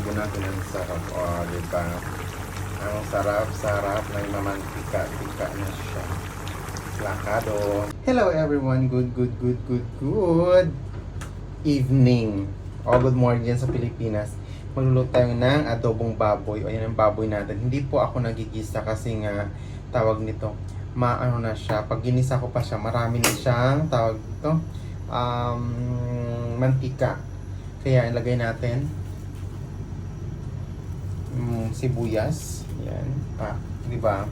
adobo natin ang sarap. O, diba? Ang sarap-sarap ng mamantika-tika na siya. Lakado. Hello everyone. Good evening. O, good morning dyan sa Pilipinas. Magluluto tayo ng adobong baboy. O, yan ang baboy natin. Hindi po ako nagigisa kasi nga tawag nito. Maano na siya. Pag ginisa ko pa siya, marami na siyang tawag ito. Mantika. Kaya ilagay natin sibuyas. Yan. Di ba?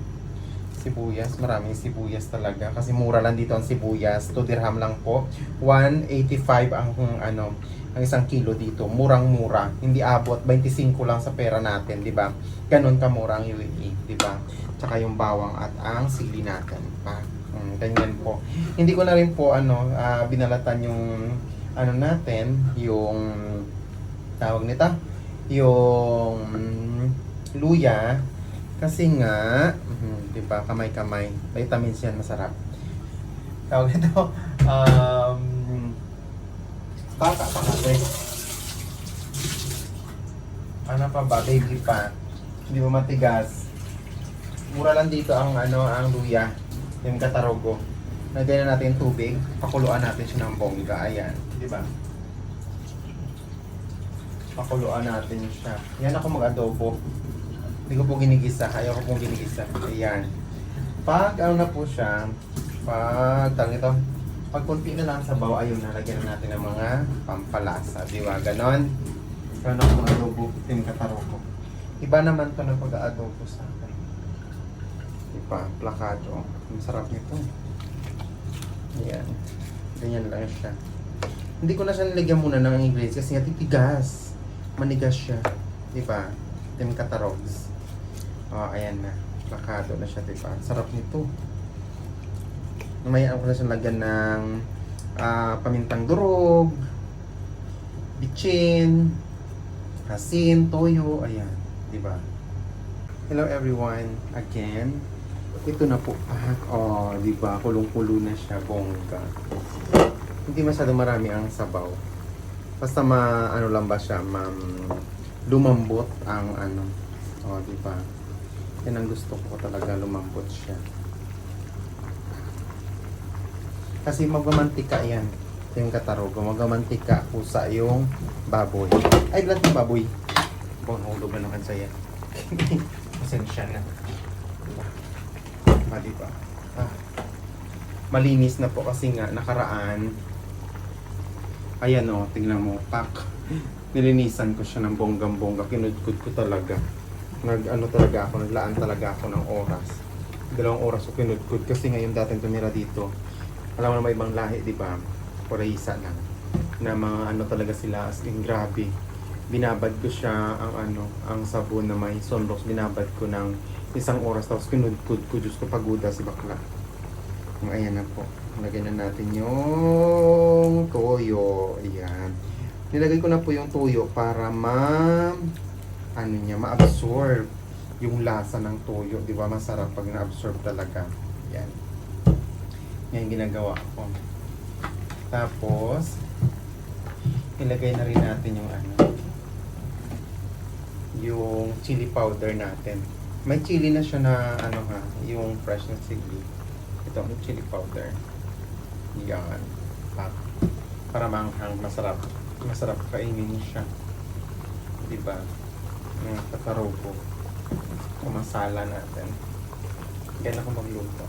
Sibuyas, maraming sibuyas talaga kasi mura lang dito ang sibuyas. 2 dirham lang po. 185 ang ang isang kilo dito. Murang-mura. Hindi abot 25 lang sa pera natin, di ba? Ganun kamura ang UAE, di ba? Tsaka yung bawang at ang sili natin. Ganyan po. Hindi ko na rin po binalatan yung natin, yung tawag nito, yung luya. Kasi nga, di ba, kamay-kamay. Vitamins yan, masarap. Tawag ito, baka pa kasi. Ano pa ba? Baby pa. Hindi ba matigas? Mura lang dito ang ang luya. Yung katarogo. Lagyan na natin tubig. Pakuluan natin siya ng bongga. Ayan. Di ba? Pakuluan natin siya. Yan ako mag-adobo. Hindi ko po ginigisa. Ayaw ko pong ginigisa. Ayan. Pag na po siya, pag kunti na lang sa bawa, ayun, nalagyan na natin ng mga pampalasa. Di ba? Ganon. Ganon ako mag-adobo. Team Kataroko. Iba naman to na pag-adobo sa akin. Di ba? Plakado. Ang sarap nito. Ayan. Ganyan lang siya. Hindi ko na siya nilagyan muna ng ingredients kasi nga titigas. Manigas siya. Di ba? Team Katarogs. Ayan na. Plakado na siya, diba? Sarap nito. Mamaya ako na siya lagyan ng pamintang durog, bitchin, asin, toyo, ayan, diba? Hello everyone, again. Ito na po, diba? Kulong-kulo na siya, bongga. Hindi masyado marami ang sabaw. Basta lang ba siya, lumambot ang diba? Yan ang gusto ko talaga, lumambot siya. Kasi magmamantika yan. Ito yung katarogo. Magmamantika pusa yung baboy. Ay, blat yung baboy. Hulog na naman sa'yo. Pasensya na. Diba? Malinis na po kasi nga nakaraan. Ayan tingnan mo. Nilinisan ko siya ng bonggang-bongga. Kinudkod ko talaga. Naglaan talaga ako ng oras. 2 oras ko kinudkod kasi ngayon dating tumira dito. Alam mo na may ibang lahi, di ba? Koreisa lang. Na mga talaga sila, as in grabe. Binabad ko siya ang sabon na may sunrox. Binabad ko ng 1 oras tapos kinudkod ko. Diyos ko, paguda si bakla. Ayan na po. Lagyan na natin yung toyo. Ayan. Nilagay ko na po yung toyo para ma-absorb yung lasa ng toyo. Di ba? Masarap pag na-absorb talaga. Yan. Yan ginagawa ko. Tapos, ilagay na rin natin yung chili powder natin. May chili na siya na yung fresh na chili. Ito ang chili powder. Yan. Para manghang, masarap. Masarap kainin siya. Di ba? Yung katarogo. Masala natin. Ganyan ako magluto.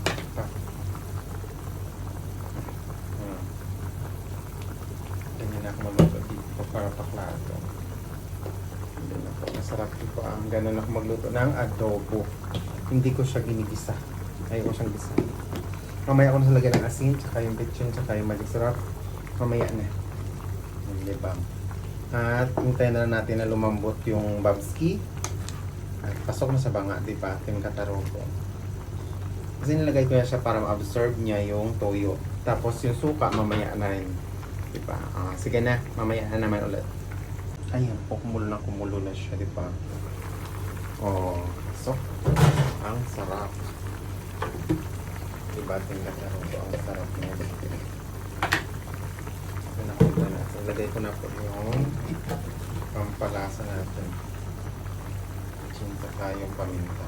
Ganyan ako magluto dito para paklado. Ganyan ako. Masarap dito ganun ako magluto ng adobo. Hindi ko siya ginigisa. Ayaw ko siyang gisa. Mamaya ko na lagyan ng asin, tsaka yung bitchin, tsaka yung magic syrup. Mamaya na. Diba? At hintayin na natin na lumambot yung babski. At pasok na sa banga, diba? Team Katarogo. Kasi nilagay ko na siya para ma-absorb niya yung toyo. Tapos yung suka, mamaya na rin. Diba? Sige na, mamaya na naman ulit. Ayan po, kumulo na siya, diba? So, ang sarap. Diba? Team Katarogo, ang sarap niya. Ilagay ko na po yung pampalasa natin. asin saka yung paminta.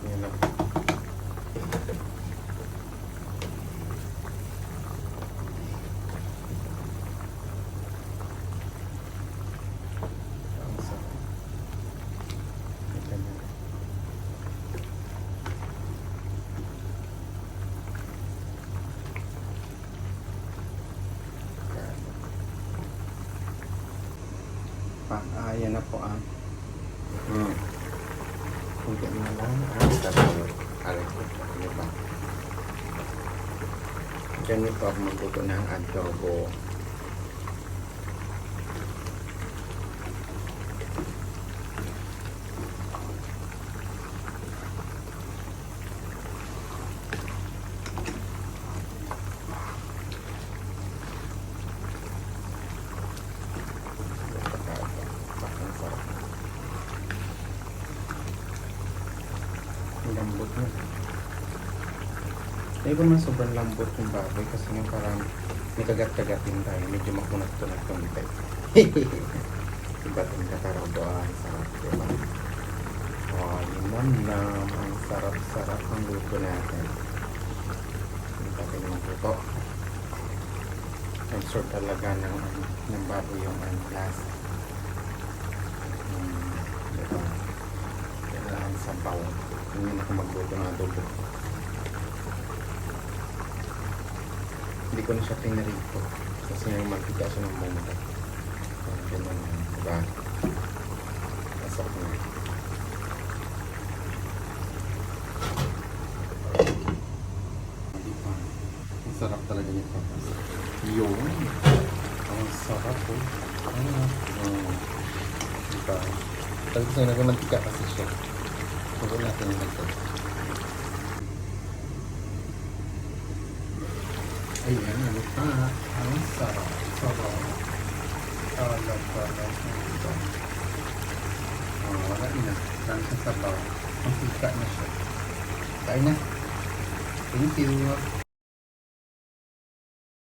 Yan lang. Ang sarap. Ito na. Ayan na po Kunti na lang ang tatawag. Alam ko po, diba? Ganito ako magluto ng adobo. Ang lambot niya. Hindi ko naman sobrang lambot yung baboy kasi nga parang may kagat-kagatin tayo. Medyo makunat-kunat konti. Diba din kakarodoan. Sarap, diba? Oh, nam-nam. Ang sarap-sarap ng luto natin. Hindi natin yung luto. Nag-sort talaga ng baboy yung lasa. Diba? Kailangan sabaw. Hindi na ako magluto ng adobo. Hindi ko na siya pinarito. Kasi yung magkita siya ng mungga. Ganun na. Diba? Pasok na. Diba? Ang sarap talaga niya papas. Yun. Ang sarap po. Diba? Tapos na nagmamantika kasi siya. Huwag natin yung nagtag. Ayan, ano pa? Ang sarap. Sarap. Alam pa lang. Wala na. Saan siya sabaw. Ang sika na siya. Kain na. Thank you.